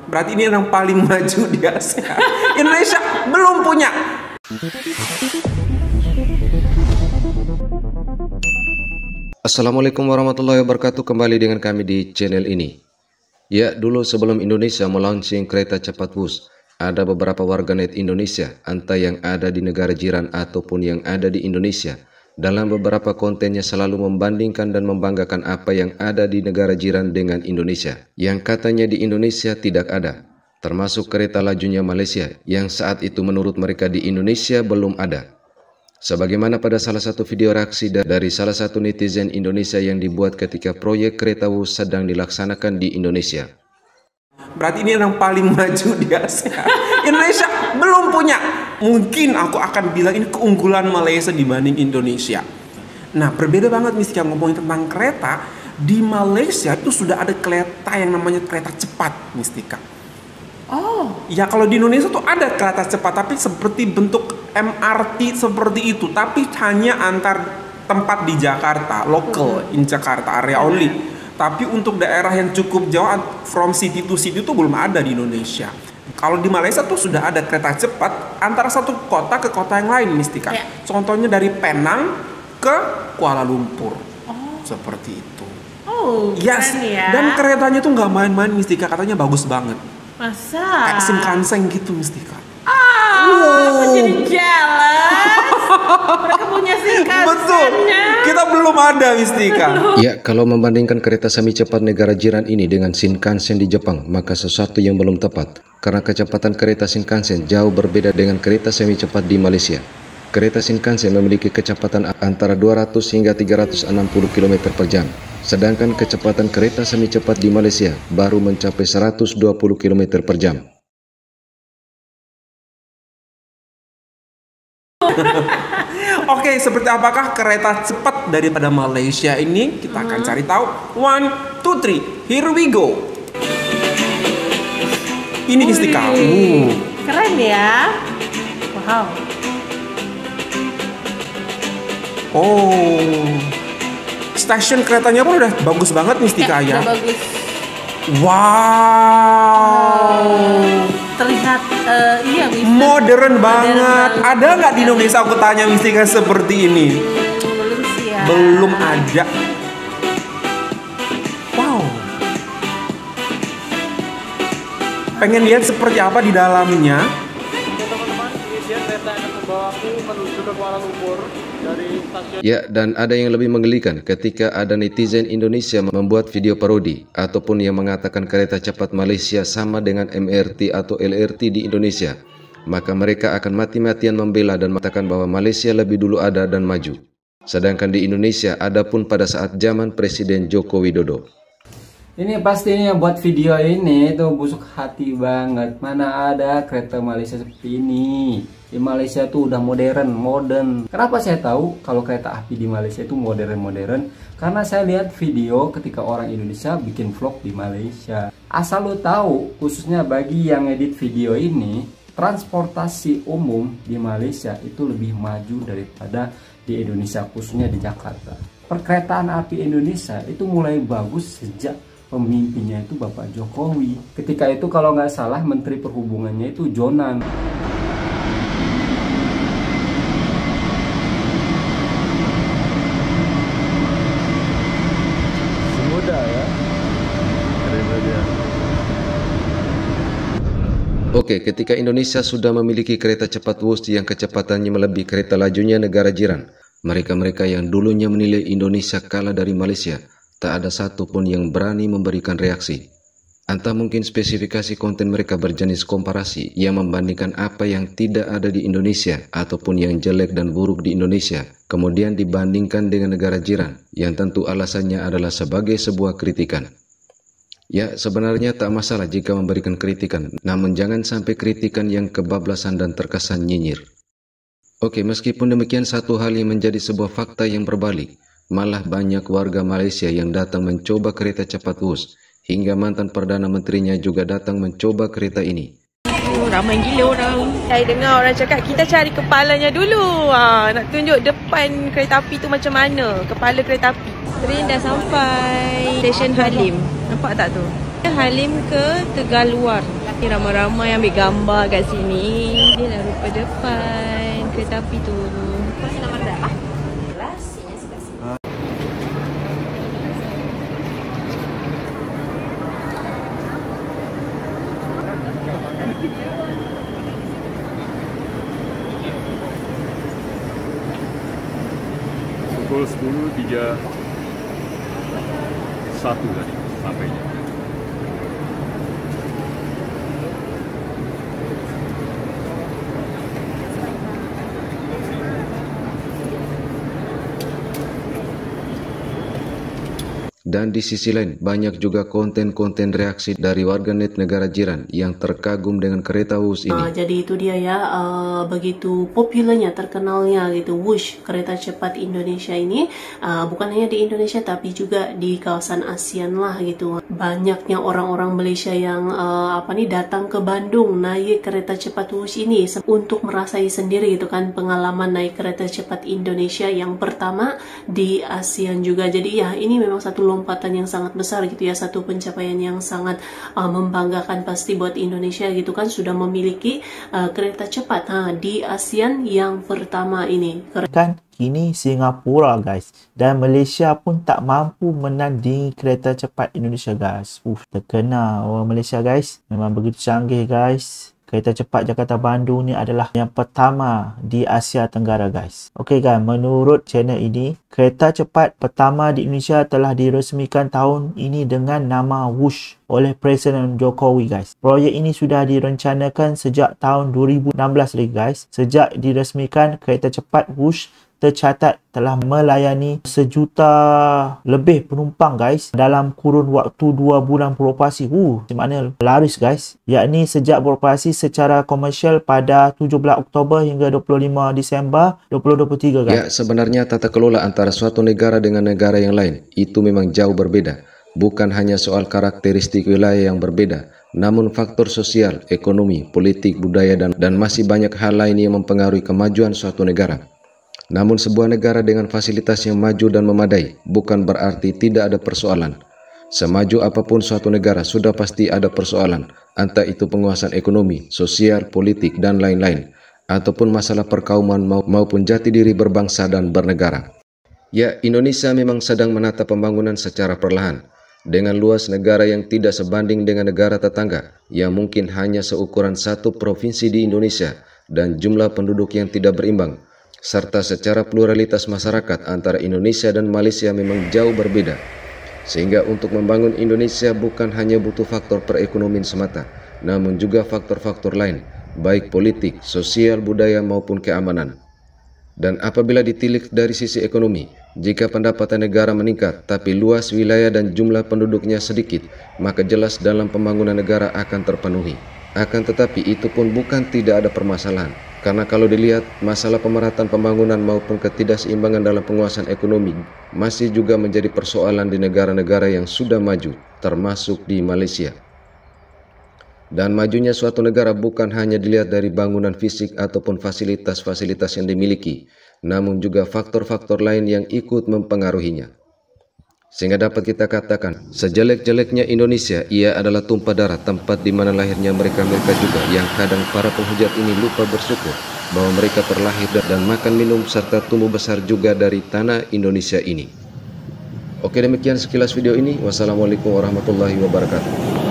Berarti ini yang paling maju di Asia. Indonesia belum punya. Assalamualaikum warahmatullahi wabarakatuh. Kembali dengan kami di channel ini. Ya, dulu sebelum Indonesia melaunching kereta cepat Wus, ada beberapa warganet Indonesia, entah yang ada di negara jiran ataupun yang ada di Indonesia, dalam beberapa kontennya selalu membandingkan dan membanggakan apa yang ada di negara jiran dengan Indonesia, yang katanya di Indonesia tidak ada, termasuk kereta lajunya Malaysia, yang saat itu menurut mereka di Indonesia belum ada. Sebagaimana pada salah satu video reaksi dari salah satu netizen Indonesia yang dibuat ketika proyek kereta Wus sedang dilaksanakan di Indonesia. Berarti ini yang paling maju di Asia. Indonesia belum punya. Mungkin aku akan bilang ini keunggulan Malaysia dibanding Indonesia. Nah, berbeda banget Mistika ngomongin tentang kereta. Di Malaysia itu sudah ada kereta yang namanya kereta cepat, Mistika. Oh. Ya, kalau di Indonesia tuh ada kereta cepat, tapi seperti bentuk MRT seperti itu, tapi hanya antar tempat di Jakarta, local in Jakarta, area only. Tapi untuk daerah yang cukup jauh from city to city itu belum ada di Indonesia. Kalau di Malaysia tuh sudah ada kereta cepat antara satu kota ke kota yang lain, Mistika. Ya. Contohnya dari Penang ke Kuala Lumpur. Oh. Seperti itu. Oh, Yes. keren ya. Dan keretanya tuh nggak main-main, Mistika. Katanya bagus banget. Masa? Kayak Shinkansen gitu, Mistika. Aku jadi jealous. Mereka punya Shinkansen. Betul. Kita belum ada, Mistika. Ya, kalau membandingkan kereta semi cepat negara jiran ini dengan Shinkansen di Jepang, maka sesuatu yang belum tepat. Karena kecepatan kereta Shinkansen jauh berbeda dengan kereta semi cepat di Malaysia. Kereta Shinkansen memiliki kecepatan antara 200 hingga 360 km per jam. Sedangkan kecepatan kereta semi cepat di Malaysia baru mencapai 120 km per jam. Oke, seperti apakah kereta cepat daripada Malaysia ini? Kita akan cari tahu. 1, 2, 3, here we go. Ini Mistika. Keren ya. Wow. Oh, stasiun keretanya pun udah bagus banget Mistika ya. Udah bagus. Wow. Terlihat iya Modern banget. Ada nggak di Indonesia, aku tanya Mistika, seperti ini? Belum sih ya. Belum ada. Wow. Pengen lihat seperti apa di dalamnya? Teman-teman, ini dia kereta akan membawaku menuju ke Kuala Lumpur dari stasiun. Ya, dan ada yang lebih menggelikan ketika ada netizen Indonesia membuat video parodi ataupun yang mengatakan kereta cepat Malaysia sama dengan MRT atau LRT di Indonesia. Maka mereka akan mati-matian membela dan mengatakan bahwa Malaysia lebih dulu ada dan maju. Sedangkan di Indonesia ada pun pada saat zaman Presiden Joko Widodo. Ini pastinya buat video ini tuh busuk hati banget. Mana ada kereta Malaysia seperti ini. Di Malaysia tuh udah modern. Kenapa saya tahu kalau kereta api di Malaysia itu modern? Karena saya lihat video ketika orang Indonesia bikin vlog di Malaysia. Asal lo tahu, khususnya bagi yang edit video ini, transportasi umum di Malaysia itu lebih maju daripada di Indonesia, khususnya di Jakarta. Perkeretaan api Indonesia itu mulai bagus sejak pemimpinnya itu Bapak Jokowi. Ketika itu kalau nggak salah Menteri Perhubungannya itu Jonan. Mudah ya. Keren dia. Oke, ketika Indonesia sudah memiliki kereta cepat Wus yang kecepatannya melebihi kereta lajunya negara jiran, mereka-mereka yang dulunya menilai Indonesia kalah dari Malaysia, tak ada satupun yang berani memberikan reaksi. Entah mungkin spesifikasi konten mereka berjenis komparasi yang membandingkan apa yang tidak ada di Indonesia ataupun yang jelek dan buruk di Indonesia, kemudian dibandingkan dengan negara jiran, yang tentu alasannya adalah sebagai sebuah kritikan. Ya, sebenarnya tak masalah jika memberikan kritikan, namun jangan sampai kritikan yang kebablasan dan terkesan nyinyir. Oke, meskipun demikian, satu hal yang menjadi sebuah fakta yang berbalik, malah banyak warga Malaysia yang datang mencoba kereta cepat Wus, hingga mantan Perdana Menterinya juga datang mencoba kereta ini. Ramai gila orang. Saya dengar orang cakap kita cari kepalanya dulu. Nak tunjuk depan kereta api tu macam mana, kepala kereta api. Train dah sampai stesen Halim. Nampak tak tu? Halim ke Tegaluar. Ni ramai-ramai ambil gambar kat sini. Dia lah rupa depan kereta api tu. Kasih nama berapa? Pukul 10.31 tadi sampainya. Dan di sisi lain, banyak juga konten-konten reaksi dari warganet negara jiran yang terkagum dengan kereta Wush ini. Jadi itu dia ya, begitu populernya, terkenalnya gitu Wush, kereta cepat Indonesia ini. Bukan hanya di Indonesia tapi juga di kawasan ASEAN lah gitu. Banyaknya orang-orang Malaysia yang datang ke Bandung naik kereta cepat Wush ini untuk merasai sendiri gitu kan pengalaman naik kereta cepat Indonesia yang pertama di ASEAN juga. Jadi ya ini memang satu lompatan yang sangat besar gitu ya, satu pencapaian yang sangat membanggakan pasti buat Indonesia gitu kan, sudah memiliki kereta cepat di ASEAN yang pertama ini. Kan kini Singapura guys dan Malaysia pun tak mampu menandingi kereta cepat Indonesia guys. Terkena orang Malaysia guys, memang begitu canggih guys. Kereta cepat Jakarta-Bandung ni adalah yang pertama di Asia Tenggara guys. Okey guys, menurut channel ini, kereta cepat pertama di Indonesia telah diresmikan tahun ini dengan nama Wush oleh Presiden Jokowi guys. Proyek ini sudah direncanakan sejak tahun 2016 lagi guys. Sejak diresmikan, kereta cepat Wush tercatat telah melayani 1 juta lebih penumpang guys dalam kurun waktu 2 bulan beroperasi. Maknanya laris guys. Yakni sejak beroperasi secara komersial pada 17 Oktober hingga 25 Disember 2023 guys. Ya, sebenarnya tata kelola antara suatu negara dengan negara yang lain itu memang jauh berbeda. Bukan hanya soal karakteristik wilayah yang berbeda, namun faktor sosial, ekonomi, politik, budaya, dan masih banyak hal lain yang mempengaruhi kemajuan suatu negara. Namun sebuah negara dengan fasilitas yang maju dan memadai bukan berarti tidak ada persoalan. Semaju apapun suatu negara sudah pasti ada persoalan, entah itu penguasaan ekonomi, sosial, politik, dan lain-lain, ataupun masalah perkauman maupun jati diri berbangsa dan bernegara. Ya, Indonesia memang sedang menata pembangunan secara perlahan, dengan luas negara yang tidak sebanding dengan negara tetangga, yang mungkin hanya seukuran satu provinsi di Indonesia, dan jumlah penduduk yang tidak berimbang, serta secara pluralitas masyarakat antara Indonesia dan Malaysia memang jauh berbeda. Sehingga untuk membangun Indonesia bukan hanya butuh faktor perekonomian semata, namun juga faktor-faktor lain, baik politik, sosial, budaya maupun keamanan. Dan apabila ditilik dari sisi ekonomi, jika pendapatan negara meningkat tapi luas wilayah dan jumlah penduduknya sedikit, maka jelas dalam pembangunan negara akan terpenuhi. Akan tetapi itu pun bukan tidak ada permasalahan. Karena kalau dilihat, masalah pemerataan pembangunan maupun ketidakseimbangan dalam penguasaan ekonomi masih juga menjadi persoalan di negara-negara yang sudah maju, termasuk di Malaysia. Dan majunya suatu negara bukan hanya dilihat dari bangunan fisik ataupun fasilitas-fasilitas yang dimiliki, namun juga faktor-faktor lain yang ikut mempengaruhinya. Sehingga dapat kita katakan, sejelek-jeleknya Indonesia, ia adalah tumpah darah tempat di mana lahirnya mereka-mereka juga yang kadang para penghujat ini lupa bersyukur bahwa mereka terlahir dan makan minum serta tumbuh besar juga dari tanah Indonesia ini. Oke, demikian sekilas video ini. Wassalamualaikum warahmatullahi wabarakatuh.